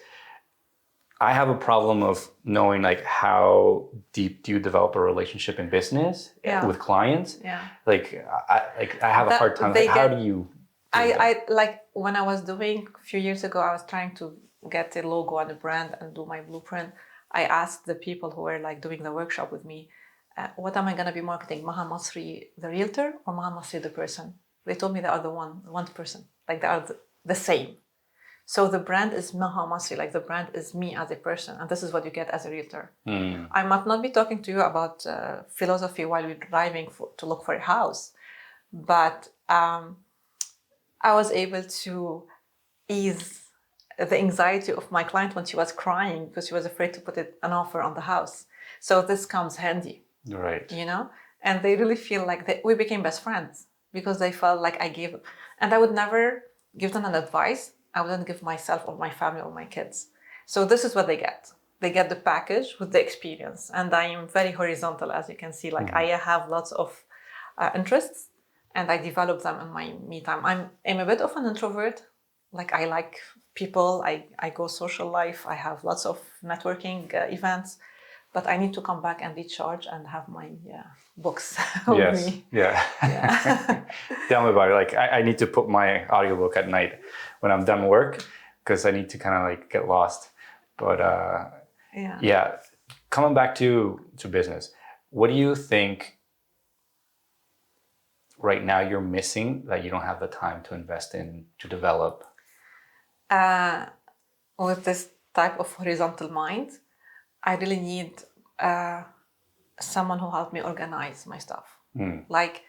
I have a problem of knowing how deep do you develop a relationship in business with clients. Yeah. I have a hard time. How do you? When I was doing a few years ago, I was trying to get a logo and a brand and do my blueprint. I asked the people who were doing the workshop with me, what am I going to be marketing? Maha Masri, the realtor, or Maha Masri, the person? They told me they are the one person, like they are the same. So the brand is Maha Masri, like the brand is me as a person, and this is what you get as a realtor. I might not be talking to you about philosophy while we're driving to look for a house, but I was able to ease the anxiety of my client when she was crying because she was afraid to put an offer on the house. So this comes handy, Right. you know? And they really feel like we became best friends because they felt like I gave, and I would never give them an advice. I wouldn't give myself or my family or my kids. So this is what they get. They get the package with the experience. And I am very horizontal, as you can see. Like I have lots of interests and I develop them in my me time. I'm a bit of an introvert. Like I like people. I go social life. I have lots of networking events. But I need to come back and recharge and have my books with Yes. me. Yeah. Tell me about it. Like I need to put my audiobook at night when I'm done work because I need to kind of like get lost. But yeah, coming back to business, what do you think right now you're missing that you don't have the time to invest in to develop? With this type of horizontal mind, I really need someone who helped me organize my stuff. Like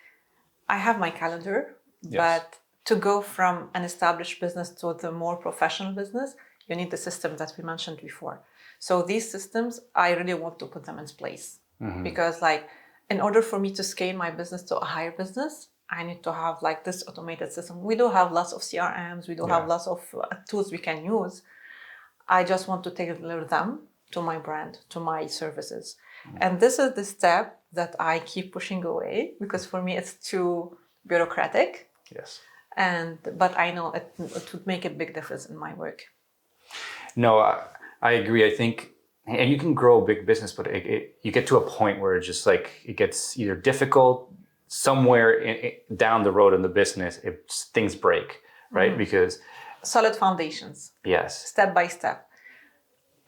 I have my calendar, but to go from an established business to the more professional business, you need the system that we mentioned before. So these systems, I really want to put them in place because like in order for me to scale my business to a higher business, I need to have like this automated system. We do have lots of CRMs, we do have lots of tools we can use. I just want to tailor them to my brand, to my services. And this is the step that I keep pushing away because for me it's too bureaucratic. Yes. But I know it would make a big difference in my work. No, I agree. I think, and you can grow a big business, but you get to a point where it's just like it gets either difficult somewhere down the road in the business. Things break, right? Because solid foundations. Yes. Step by step.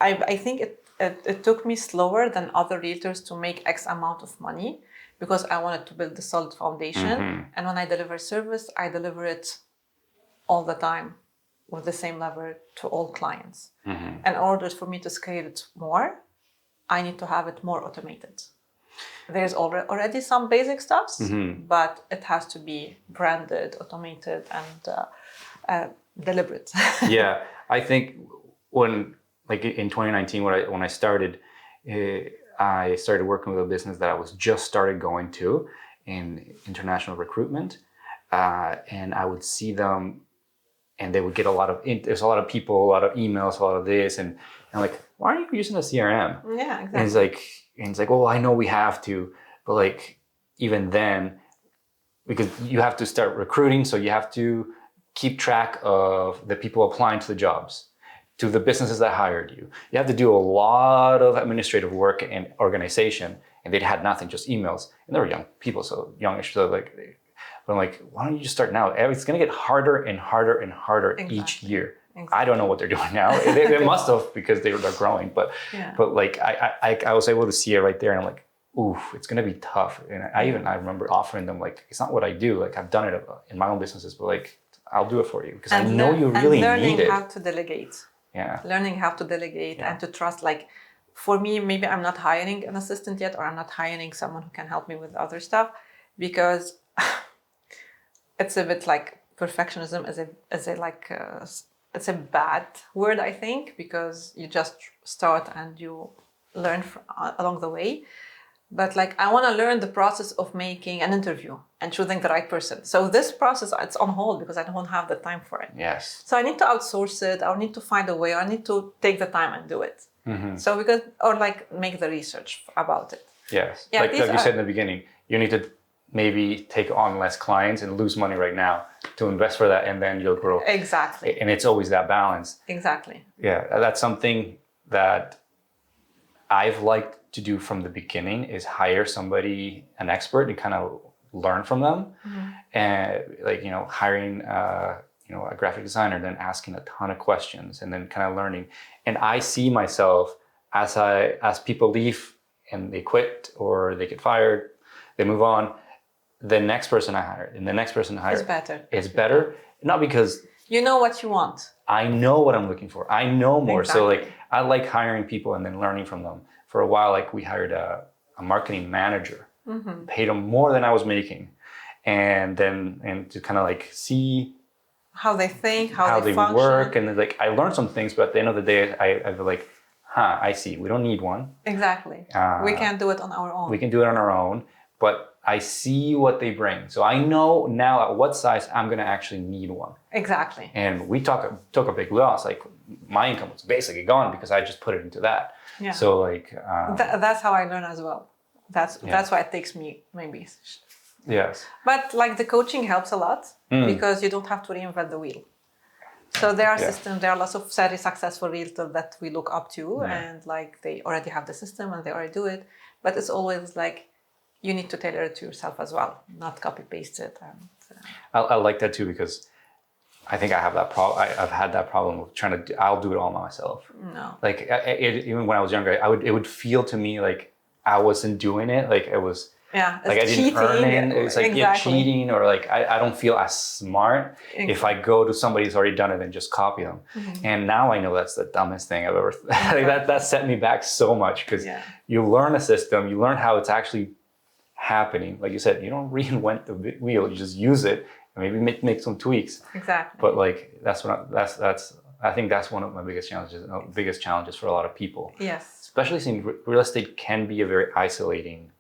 I think it took me slower than other realtors to make X amount of money because I wanted to build the solid foundation. And when I deliver service, I deliver it all the time with the same level to all clients. In order for me to scale it more, I need to have it more automated. There's already some basic stuffs, but it has to be branded, automated, and deliberate. Yeah, I think when, like in 2019, when I started, I started working with a business that I was just started going to in international recruitment, and I would see them, and they would get there's a lot of people, a lot of emails, a lot of this, and I'm like, why aren't you using a CRM? Yeah, exactly. And it's like, well, I know we have to, but like even then, because you have to start recruiting, so you have to keep track of the people applying to the jobs, to the businesses that hired you. You have to do a lot of administrative work and organization, and they had nothing, just emails. And they were young people, so youngish. So like, but I'm like, why don't you just start now? It's gonna get harder and harder and harder each year. Exactly. I don't know what they're doing now. They must have because they're growing. But like I was able to see it right there, and I'm like, ooh, it's gonna be tough. And I remember offering them like, it's not what I do. Like I've done it in my own businesses, but like I'll do it for you because I know you really need it. Learning how to delegate. Yeah. Learning how to delegate and to trust. Like for me, maybe I'm not hiring an assistant yet, or I'm not hiring someone who can help me with other stuff because it's a bit like perfectionism it's a bad word, I think, because you just start and you learn along the way. But like I want to learn the process of making an interview and choosing the right person. So this process, it's on hold because I don't have the time for it. Yes. So I need to outsource it. I need to find a way. I need to take the time and do it. So like make the research about it. Yes. Yeah, like you said in the beginning, you need to maybe take on less clients and lose money right now to invest for that, and then you'll grow. Exactly. And it's always that balance. Exactly. Yeah, that's something that I've liked to do from the beginning, is hire somebody, an expert, and kind of learn from them. And like, hiring a graphic designer, then asking a ton of questions and then kind of learning. And I see myself as people leave and they quit or they get fired, they move on. the next person I hire and the next person I hire It's better. Not because You know what you want. I know what I'm looking for. I know more. Exactly. So like I like hiring people and then learning from them. For a while, like we hired a marketing manager, paid him more than I was making, and to kind of like see how they think, how they function. work, and like I learned some things. But at the end of the day, I feel like, I see. We don't need one. Exactly. We can do it on our own. We can do it on our own, but I see what they bring. So I know now at what size I'm going to actually need one. Exactly. And we took a big loss. Like my income was basically gone because I just put it into that. Yeah. So like... that's how I learn as well. That's why it takes me maybe. Yes. But like the coaching helps a lot because you don't have to reinvent the wheel. So there are systems, there are lots of very successful realtors that we look up to and like they already have the system and they already do it. But it's always like, you need to tailor it to yourself as well, not copy paste it. I like that too because I think I have that problem. I've had that problem of trying to. I'll do it all myself. No. Like even when I was younger, it would feel to me like I wasn't doing it. Like it was. Yeah. Like I didn't cheating. earn it. It was like cheating, or like I don't feel as smart if I go to somebody who's already done it and just copy them. And now I know that's the dumbest thing I've ever. Like that set me back so much because you learn a system, you learn how it's actually happening. Like you said, you don't reinvent the wheel. You just use it and maybe make some tweaks. Exactly. But like I think that's one of my biggest challenges for a lot of people. Yes. Especially since real estate can be a very isolating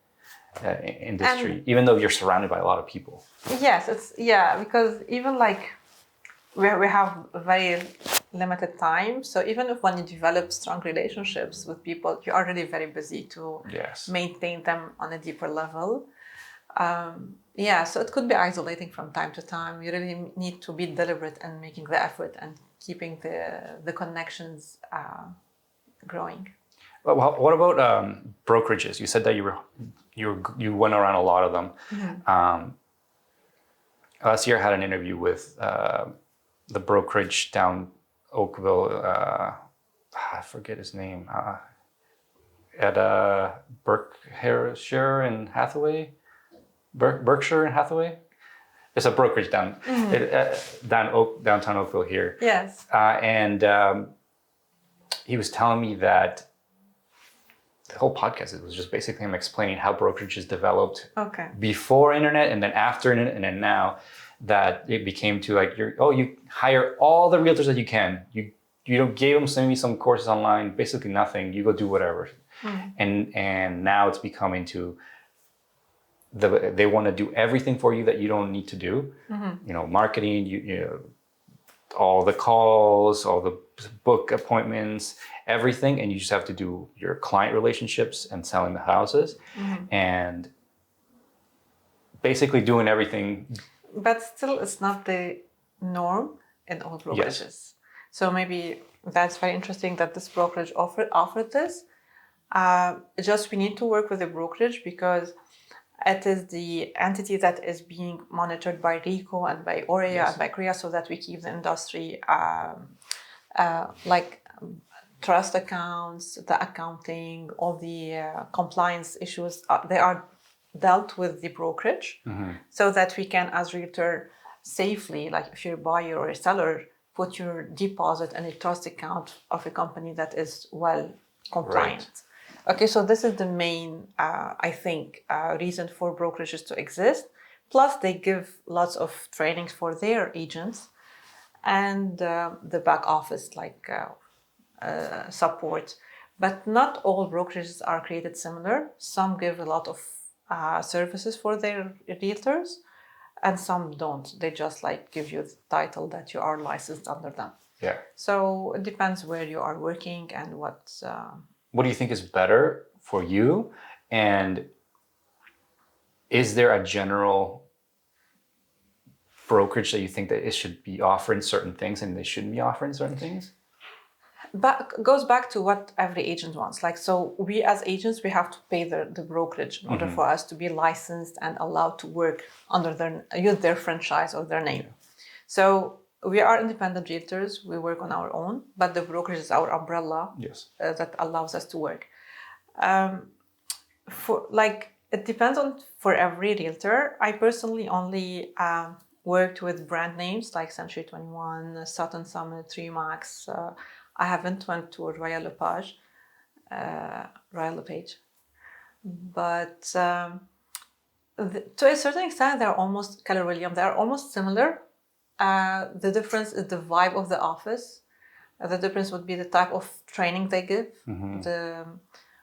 industry, even though you're surrounded by a lot of people. Yes, because even like we have very limited time. So even if when you develop strong relationships with people, you're already very busy to maintain them on a deeper level. So it could be isolating from time to time. You really need to be deliberate in making the effort and keeping the connections growing. Well, what about brokerages? You said that you went around a lot of them. Last year I had an interview with the brokerage down Oakville, I forget his name, at Berkshire and Hathaway. Berkshire and Hathaway. There's a brokerage downtown Oakville here. Yes. And he was telling me that the whole podcast, it was just basically him explaining how brokerage is developed before internet and then after internet and then now, that it became to like you hire all the realtors that you can. You gave them maybe some courses online, basically nothing. You go do whatever. And now it's becoming to they want to do everything for you that you don't need to do. Marketing, all the calls, all the book appointments, everything, and you just have to do your client relationships and selling the houses and basically doing everything. But still, it's not the norm in all brokerages. Yes. So maybe that's very interesting that this brokerage offered this. Just we need to work with the brokerage because it is the entity that is being monitored by RICO and by OREA and by CREA, so that we keep the industry like trust accounts, the accounting, all the compliance issues, they are dealt with the brokerage, so that we can, as realtor, safely, like if you're a buyer or a seller, put your deposit in a trust account of a company that is well compliant. Right. Okay, so this is the main, I think, reason for brokerages to exist. Plus, they give lots of trainings for their agents and the back office, like support. But not all brokerages are created similar. Some give a lot of services for their realtors, and some don't. They just like give you the title that you are licensed under them. Yeah. So it depends where you are working and what. What do you think is better for you? And is there a general brokerage that you think that it should be offering certain things and they shouldn't be offering certain things? But goes back to what every agent wants. Like, so we as agents, we have to pay the brokerage in order for us to be licensed and allowed to work under use their franchise or their name. So we are independent realtors. We work on our own, but the brokerage is our umbrella that allows us to work. For like It depends on for every realtor. I personally only worked with brand names like Century 21, Sutton Summit, Remax. I haven't went to Royal LePage, but to a certain extent, they're almost Keller Williams. They're almost similar. The difference is the vibe of the office. The difference would be the type of training they give,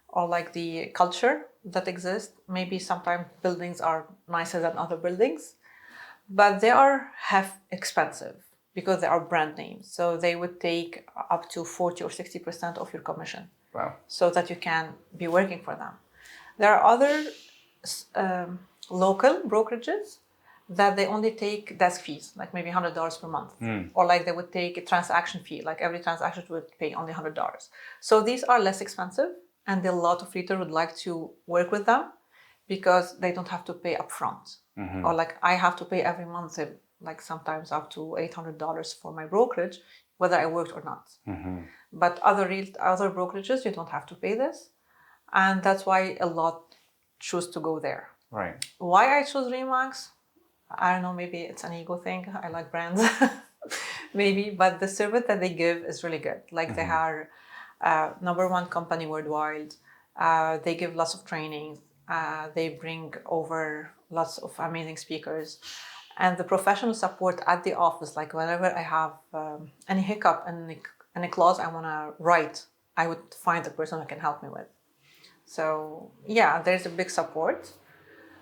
or like the culture that exists. Maybe sometimes buildings are nicer than other buildings, but they are half expensive because they are brand names. So they would take up to 40 or 60% of your commission. Wow. So that you can be working for them. There are other local brokerages that they only take desk fees, like maybe $100 per month. Or like they would take a transaction fee, like every transaction would pay only $100. So these are less expensive, and a lot of realtors would like to work with them because they don't have to pay upfront. Or like I have to pay every month, like sometimes up to $800 for my brokerage, whether I worked or not. But other brokerages, you don't have to pay this. And that's why a lot choose to go there. Right. Why I chose Remax? I don't know, maybe it's an ego thing. I like brands, maybe, but the service that they give is really good. Like they are #1 company worldwide. They give lots of training. They bring over lots of amazing speakers. And the professional support at the office, like whenever I have any hiccup in a clause I want to write, I would find the person who can help me with. So yeah, there's a big support.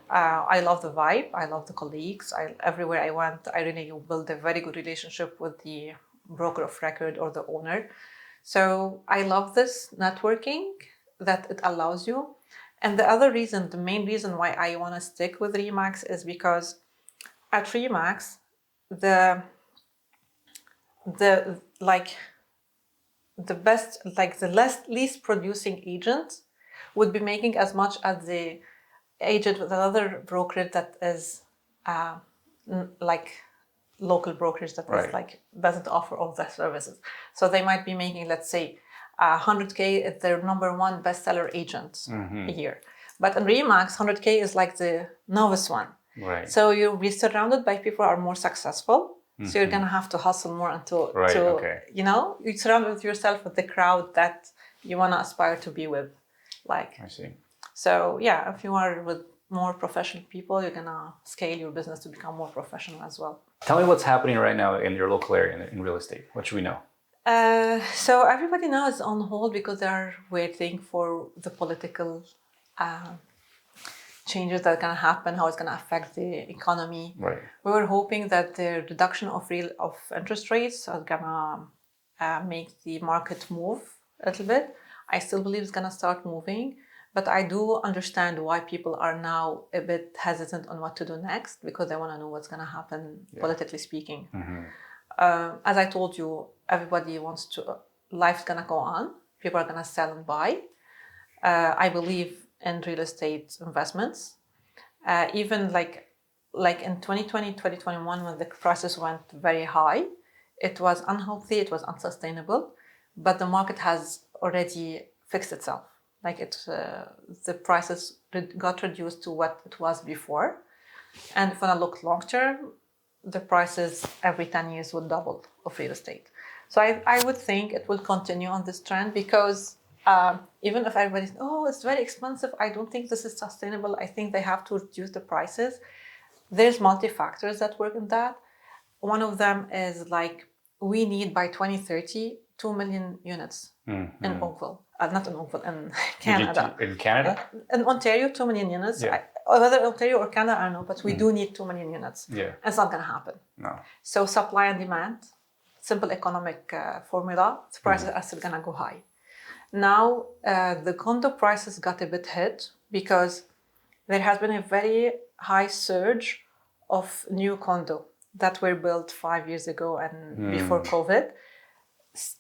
I love the vibe. I love the colleagues. Everywhere I went, I really built a very good relationship with the broker of record or the owner. So I love this networking that it allows you. And the other reason, the main reason why I want to stick with Remax is because at Remax, the best, like the least producing agent would be making as much as the agent with another brokerage that is like local brokerage that is like doesn't offer all the services. So they might be making, let's say, 100K if they're #1 bestseller agent a year. But in Remax, 100K is like the novice one. Right. So you'll be surrounded by people who are more successful. So you're gonna have to hustle more you surround yourself with the crowd that you wanna aspire to be with. Like I see. So yeah, if you are with more professional people, you're gonna scale your business to become more professional as well. Tell me what's happening right now in your local area in real estate. What should we know? So everybody now is on hold because they are waiting for the political changes that are gonna happen, how it's gonna affect the economy. Right. We were hoping that the reduction of interest rates are gonna make the market move a little bit. I still believe it's gonna start moving. But I do understand why people are now a bit hesitant on what to do next because they want to know what's going to happen, politically speaking. As I told you, everybody wants to, life's going to go on. People are going to sell and buy. I believe in real estate investments. Even like in 2020, 2021, when the prices went very high, it was unhealthy, it was unsustainable, but the market has already fixed itself. Like the prices got reduced to what it was before. And if I look long term, the prices every 10 years would double of real estate. So I would think it will continue on this trend because even if everybody's, it's very expensive, I don't think this is sustainable. I think they have to reduce the prices. There's multi-factors that work in that. One of them is like, we need by 2030, 2 million units in Oakville. Not in Oakville, in Canada. In Canada? In Ontario, 2 million units. Yeah. Whether Ontario or Canada, I don't know, but we do need 2 million units. Yeah. It's not going to happen. No. So supply and demand, simple economic formula, the prices are still going to go high. Now, the condo prices got a bit hit because there has been a very high surge of new condo that were built 5 years ago and before COVID.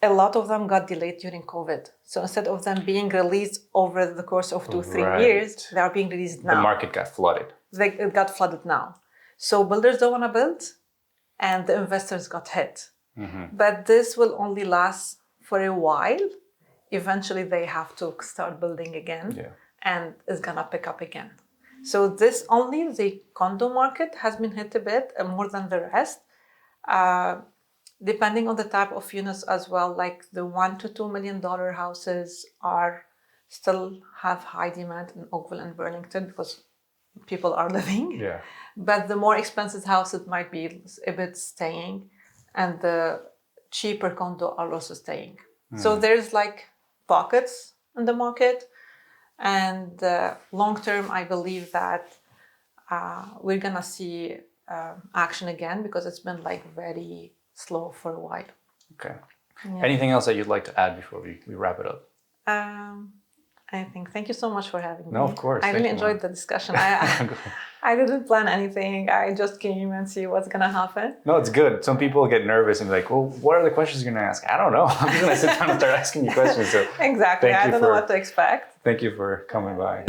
A lot of them got delayed during COVID. So instead of them being released over the course of 2-3 years, they are being released now. The market got flooded. It got flooded now. So builders don't want to build and the investors got hit. But this will only last for a while. Eventually they have to start building again and it's going to pick up again. So this only the condo market has been hit a bit more than the rest. Depending on the type of units as well, like the $1 to $2 million houses are still have high demand in Oakville and Burlington because people are living. Yeah. But the more expensive houses might be a bit staying, and the cheaper condo are also staying. So there's like pockets in the market, and long term, I believe that we're gonna see action again because it's been like very slow for a while. Okay. Yeah. Anything else that you'd like to add before we wrap it up? I think thank you so much for having me. No, of course. I Thank really you, enjoyed Maha. the discussion. I didn't plan anything. I just came and see what's gonna happen. No, it's good. Some people get nervous and be like, well, what are the questions you're going to ask? I don't know. I'm just going to sit down and start asking you questions. So Exactly. thank I you don't know what to expect. thank you for coming by.